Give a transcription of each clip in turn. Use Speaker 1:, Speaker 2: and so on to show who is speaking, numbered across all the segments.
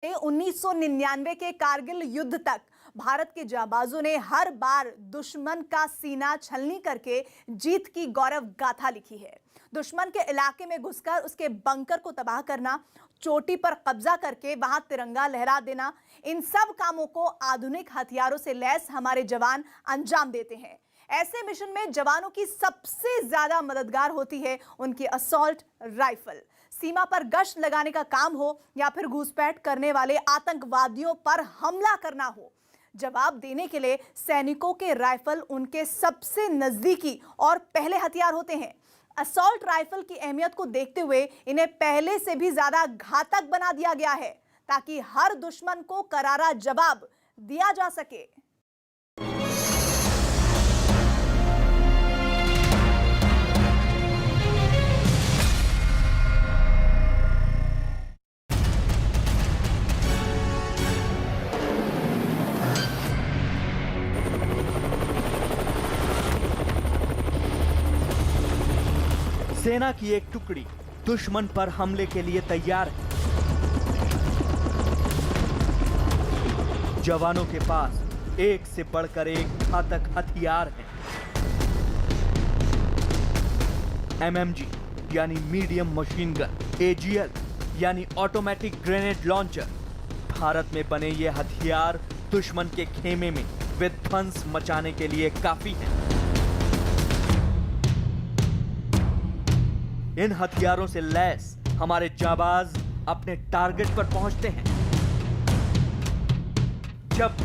Speaker 1: 1999 के कारगिल युद्ध तक भारत के जाबाजों ने हर बार दुश्मन का सीना छलनी करके जीत की गौरव गाथा लिखी है। दुश्मन के इलाके में घुसकर उसके बंकर को तबाह करना, चोटी पर कब्जा करके वहां तिरंगा लहरा देना, इन सब कामों को आधुनिक हथियारों से लैस हमारे जवान अंजाम देते हैं। ऐसे मिशन में जवानों की सबसे ज्यादा मददगार होती है उनकी असॉल्ट राइफल। सीमा पर गश्त लगाने का काम हो या फिर घुसपैठ करने वाले आतंकवादियों पर हमला करना हो, जवाब देने के लिए सैनिकों के राइफल उनके सबसे नजदीकी और पहले हथियार होते हैं। असॉल्ट राइफल की अहमियत को देखते हुए इन्हें पहले से भी ज्यादा घातक बना दिया गया है ताकि हर दुश्मन को करारा जवाब दिया जा सके।
Speaker 2: सेना की एक टुकड़ी दुश्मन पर हमले के लिए तैयार है। जवानों के पास एक से बढ़कर एक घातक हथियार हैं। एमएमजी यानी मीडियम मशीन गन, एजीएल यानी ऑटोमेटिक ग्रेनेड लॉन्चर। भारत में बने ये हथियार दुश्मन के खेमे में विध्वंस मचाने के लिए काफी हैं। इन हथियारों से लैस हमारे जाबाज अपने टारगेट पर पहुंचते हैं। जब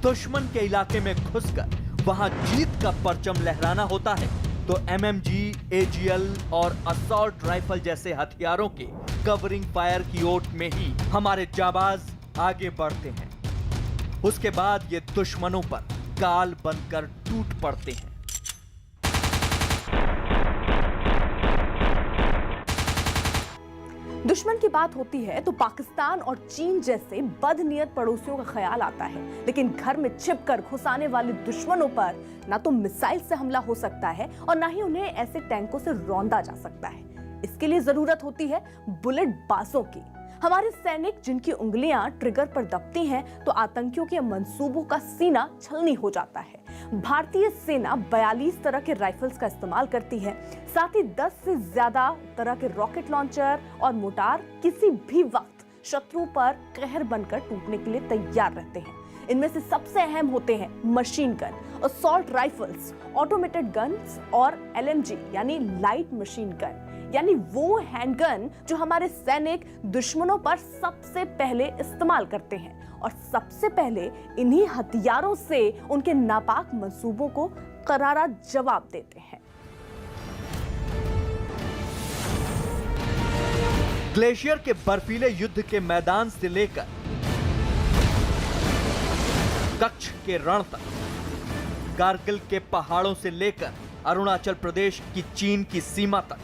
Speaker 2: दुश्मन के इलाके में घुसकर वहां जीत का परचम लहराना होता है तो एमएमजी, एजीएल और असॉल्ट राइफल जैसे हथियारों के कवरिंग फायर की ओट में ही हमारे जाबाज आगे बढ़ते हैं। उसके बाद ये दुश्मनों पर काल बनकर टूट पड़ते हैं।
Speaker 3: दुश्मन की बात होती है तो पाकिस्तान और चीन जैसे बदनीयत पड़ोसियों का ख्याल आता है, लेकिन घर में छिपकर घुसाने वाले दुश्मनों पर ना तो मिसाइल से हमला हो सकता है और ना ही उन्हें ऐसे टैंकों से रौंदा जा सकता है। इसके लिए जरूरत होती है बुलेट बाजों की। हमारे सैनिक जिनकी उंगलियां ट्रिगर पर दबती हैं तो आतंकियों के मंसूबों का सीना छलनी हो जाता है। भारतीय सेना 42 तरह के राइफल्स का इस्तेमाल करती है, साथ ही 10 से ज्यादा तरह के रॉकेट लॉन्चर और मोटार किसी भी वक्त शत्रु पर कहर बनकर टूटने के लिए तैयार रहते हैं। इनमें से सबसे अहम होते हैं machine gun, assault rifles, automated guns और एलएमजी यानी लाइट मशीन गन, यानी वो हैंडगन जो हमारे सैनिक दुश्मनों पर सबसे पहले इस्तेमाल करते हैं और सबसे पहले इन्हीं हथियारों से उनके नापाक मंसूबों को करारा जवाब देते हैं।
Speaker 2: ग्लेशियर के बर्फीले युद्ध के मैदान से लेकर कच्छ के रण तक, कारगिल के पहाड़ों से लेकर अरुणाचल प्रदेश की चीन की सीमा तक,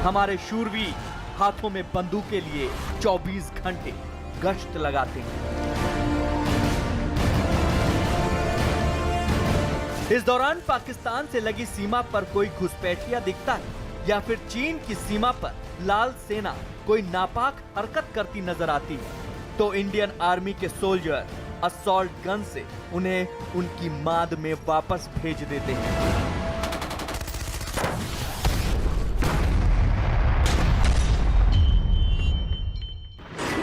Speaker 2: हमारे शूरवीर हाथों में बंदूक के लिए 24 घंटे गश्त लगाते हैं। इस दौरान पाकिस्तान से लगी सीमा पर कोई घुसपैठिया दिखता है या फिर चीन की सीमा पर लाल सेना कोई नापाक हरकत करती नजर आती है तो इंडियन आर्मी के सोल्जर असॉल्ट गन से उन्हें उनकी माद में वापस भेज देते हैं।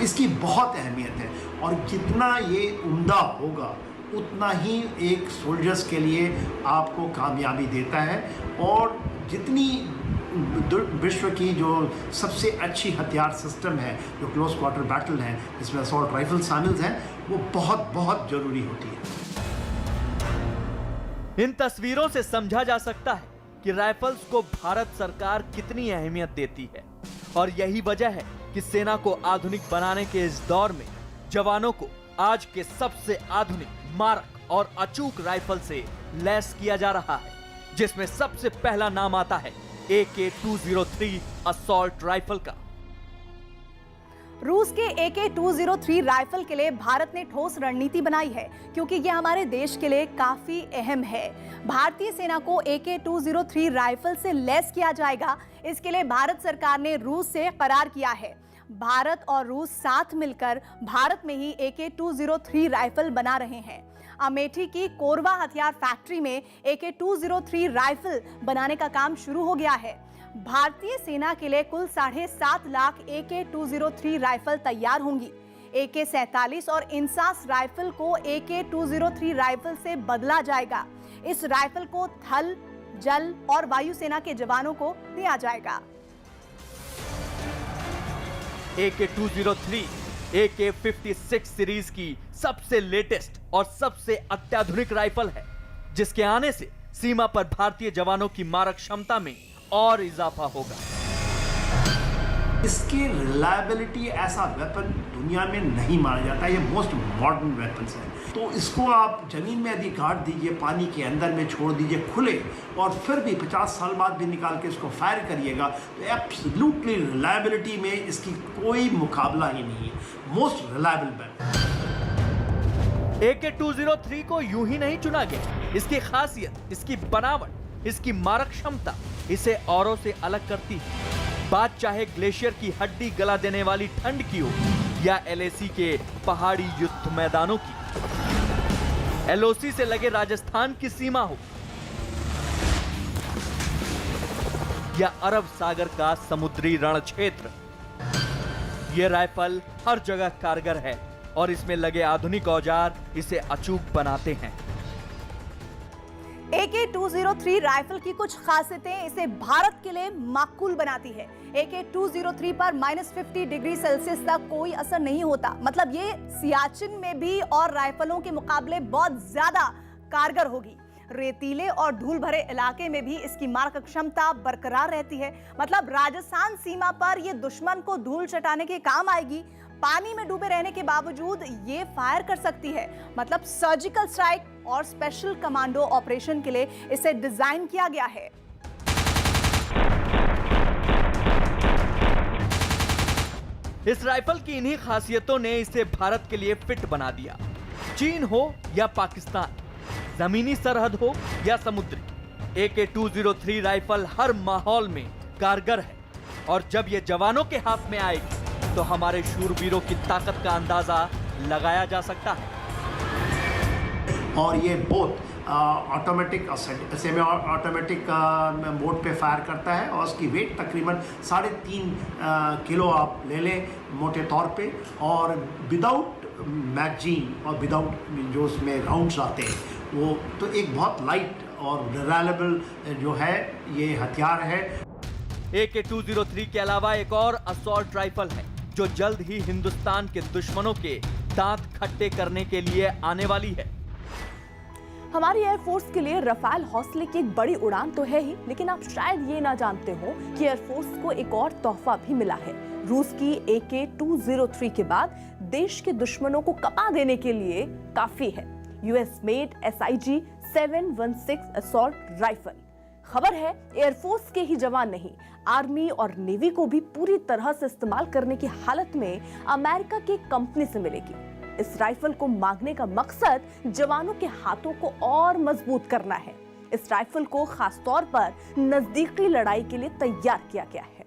Speaker 4: इसकी बहुत अहमियत है और जितना ये उम्दा होगा उतना ही एक सोल्जर्स के लिए आपको कामयाबी देता है। और जितनी विश्व की जो सबसे अच्छी हथियार सिस्टम है, जो क्लोज क्वार्टर बैटल है, जिसमें असॉल्ट राइफल शामिल हैं, वो बहुत बहुत जरूरी होती है।
Speaker 2: इन तस्वीरों से समझा जा सकता है कि राइफल्स को भारत सरकार कितनी अहमियत देती है और यही वजह है कि सेना को आधुनिक बनाने के इस दौर में जवानों को आज के सबसे आधुनिक, मारक और अचूक राइफल से लैस किया जा रहा है, जिसमें सबसे पहला नाम आता है AK-203 असॉल्ट राइफल का।
Speaker 1: रूस के AK-203 राइफल के लिए भारत ने ठोस रणनीति बनाई है क्योंकि यह हमारे देश के लिए काफी अहम है। भारतीय सेना को AK-203 राइफल से लैस किया जाएगा। इसके लिए भारत सरकार ने रूस से करार किया है। भारत और रूस साथ मिलकर भारत में ही AK-203 राइफल बना रहे हैं। अमेठी की कोरबा हथियार फैक्ट्री में AK-203 राइफल बनाने का काम शुरू हो गया है। भारतीय सेना के लिए कुल 7.5 लाख AK-203 राइफल तैयार होंगी। AK-47 और इंसास राइफल को AK-203 राइफल से बदला जाएगा। इस राइफल को थल, जल और वायुसेना के जवानों को दिया जाएगा।
Speaker 2: AK-203 AK-56 सीरीज की सबसे लेटेस्ट और सबसे अत्याधुनिक राइफल है, जिसके आने से सीमा पर भारतीय जवानों की मारक क्षमता में और इजाफा होगा।
Speaker 4: इसकी रिलायबिलिटी ऐसा वेपन दुनिया में नहीं माना जाता। ये मोस्ट मॉडर्न वेपन्स है। तो इसको आप जमीन में यदि गाड़ दीजिए, पानी के अंदर में छोड़ दीजिए खुले, और फिर भी 50 साल बाद भी निकाल के इसको फायर करिएगा, तो एब्सोल्युटली रिलायबिलिटी में इसकी कोई मुकाबला ही नहीं है। Most reliable weapon.
Speaker 2: AK-203 को यूं ही नहीं चुना गया। इसकी खासियत, इसकी बनावट, इसकी मारक क्षमता इसे औरों से अलग करती है। बात चाहे ग्लेशियर की हड्डी गला देने वाली ठंड की हो या LAC के पहाड़ी युद्ध मैदानों की, LOC से लगे राजस्थान की सीमा हो या अरब सागर का समुद्री रण क्षेत्र, यह राइफल हर जगह कारगर है और इसमें लगे आधुनिक औजार इसे अचूक बनाते हैं।
Speaker 1: AK-203 राइफल की कुछ खासियतें इसे भारत के लिए माकूल बनाती है। AK-203 पर -50 डिग्री सेल्सियस तक कोई असर नहीं होता। मतलब ये सियाचिन में भी और राइफलों के मुकाबले बहुत ज्यादा कारगर होगी। रेतीले और धूल भरे इलाके में भी इसकी मारक क्षमता बरकरार रहती है। मतलब राजस्थान सीमा पर ये दुश्मन को धूल चटाने के काम आएगी। पानी में डूबे रहने के बावजूद ये फायर कर सकती है। मतलब सर्जिकल स्ट्राइक और स्पेशल कमांडो ऑपरेशन के लिए इसे डिजाइन किया गया है।
Speaker 2: इस राइफल की इन्हीं खासियतों ने इसे भारत के लिए फिट बना दिया। चीन हो या पाकिस्तान, जमीनी सरहद हो या समुद्री, AK-203 राइफल हर माहौल में कारगर है। और जब ये जवानों के हाथ में आएगी तो हमारे शूरवीरों की ताकत का अंदाजा लगाया जा सकता है।
Speaker 4: और ये बोथ ऑटोमेटिक और सेमी ऑटोमेटिक मोड पे फायर करता है, और उसकी वेट तकरीबन 3.5 किलो आप ले लें मोटे तौर पे, और विदाउट मैगजीन और विदाउट जो उसमें राउंड्स आते हैं वो, तो एक बहुत लाइट और रिलायबल जो है ये हथियार है।
Speaker 2: AK-203 के अलावा एक और असॉल्ट राइफल है जो जल्द ही हिंदुस्तान के दुश्मनों के दांत खट्टे करने के लिए आने वाली है।
Speaker 3: हमारी एयरफोर्स के लिए रफाल हौसले की एक बड़ी उड़ान तो है ही, लेकिन आप शायद ये ना जानते हो कि एयरफोर्स को एक और तोहफा भी मिला है। रूस की AK-203 के बाद देश के दुश्मनों को कपा देने के लिए काफी है US made SIG 716 assault rifle. खबर है एयरफोर्स के ही जवान नहीं, आर्मी और नेवी को भी पूरी तरह से इस्तेमाल करने की हालत में अमेरिका की कंपनी से मिलेगी। इस राइफल को मांगने का मकसद जवानों के हाथों को और मजबूत करना है। इस राइफल को खास तौर पर नजदीकी लड़ाई के लिए तैयार किया गया है।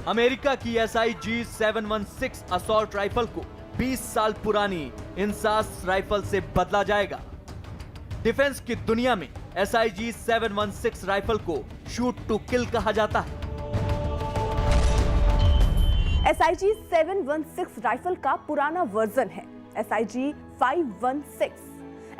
Speaker 2: अमेरिका की SIG 716 असॉल्ट राइफल को 20 साल पुरानी इंसास राइफल से बदला जाएगा। डिफेंस की दुनिया में SIG 716 राइफल को शूट टू किल कहा जाता है।
Speaker 3: SIG 716 राइफल का पुराना वर्जन है SIG 516।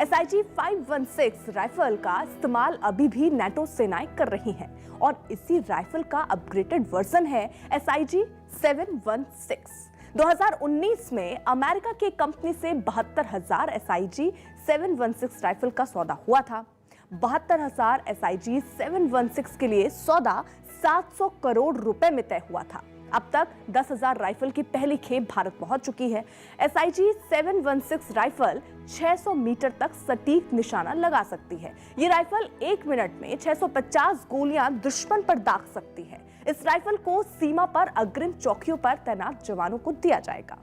Speaker 3: SIG 516 राइफल का इस्तेमाल अभी भी NATO सेनाएं कर रही हैं, और इसी राइफल का अपग्रेडेड वर्जन है SIG 716। 2019 में अमेरिका की कंपनी से 72,000 SIG 716 राइफल का सौदा हुआ था। 72,000 SIG 716 के लिए सौदा 700 करोड़ रुपए में तय हुआ था। अब तक 10,000 राइफल की पहली खेप भारत पहुंच चुकी है। SIG 716 राइफल 600 मीटर तक सटीक निशाना लगा सकती है। ये राइफल 1 मिनट में 650 गोलियां दुश्मन पर दाग सकती है। इस राइफल को सीमा पर अग्रिम चौकियों पर तैनात जवानों को दिया जाएगा।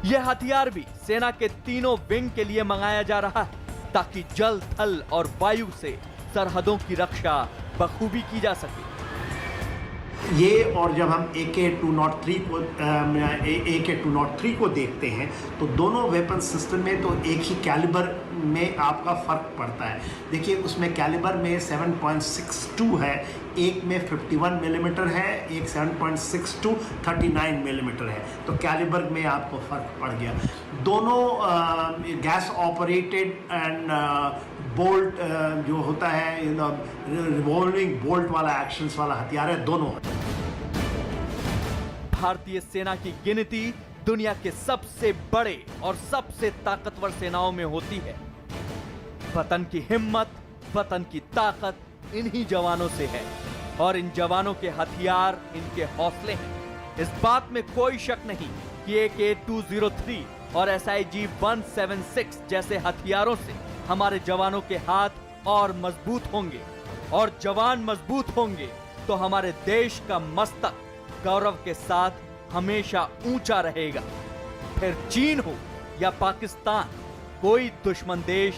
Speaker 2: यह हथियार भी सेना के तीनों विंग के लिए मंगाया जा रहा है ताकि जल, थल और वायु से सरहदों की रक्षा बखूबी की जा सके।
Speaker 4: ये और जब हम AK-203 को देखते हैं तो दोनों वेपन सिस्टम में तो एक ही कैलिबर में आपका फ़र्क पड़ता है। देखिए उसमें कैलिबर में 7.62 है, एक में 51 मिलीमीटर है, एक 7.62 39 मिलीमीटर है, तो कैलिबर में आपको फ़र्क पड़ गया। दोनों गैस ऑपरेटेड एंड बोल्ट जो होता है रिवॉल्विंग बोल्ट वाला एक्शंस वाला हथियार है दोनों।
Speaker 2: भारतीय सेना की गिनती दुनिया के सबसे बड़े और सबसे ताकतवर सेनाओं में होती है। वतन की हिम्मत, वतन की ताकत इन्हीं जवानों से है और इन जवानों के हथियार इनके हौसले हैं। इस बात में कोई शक नहीं कि AK-203 और SIG-176 जैसे हथियारों से हमारे जवानों के हाथ और मजबूत होंगे, और जवान मजबूत होंगे तो हमारे देश का मस्तक गौरव के साथ हमेशा ऊंचा रहेगा। फिर चीन हो या पाकिस्तान, कोई दुश्मन देश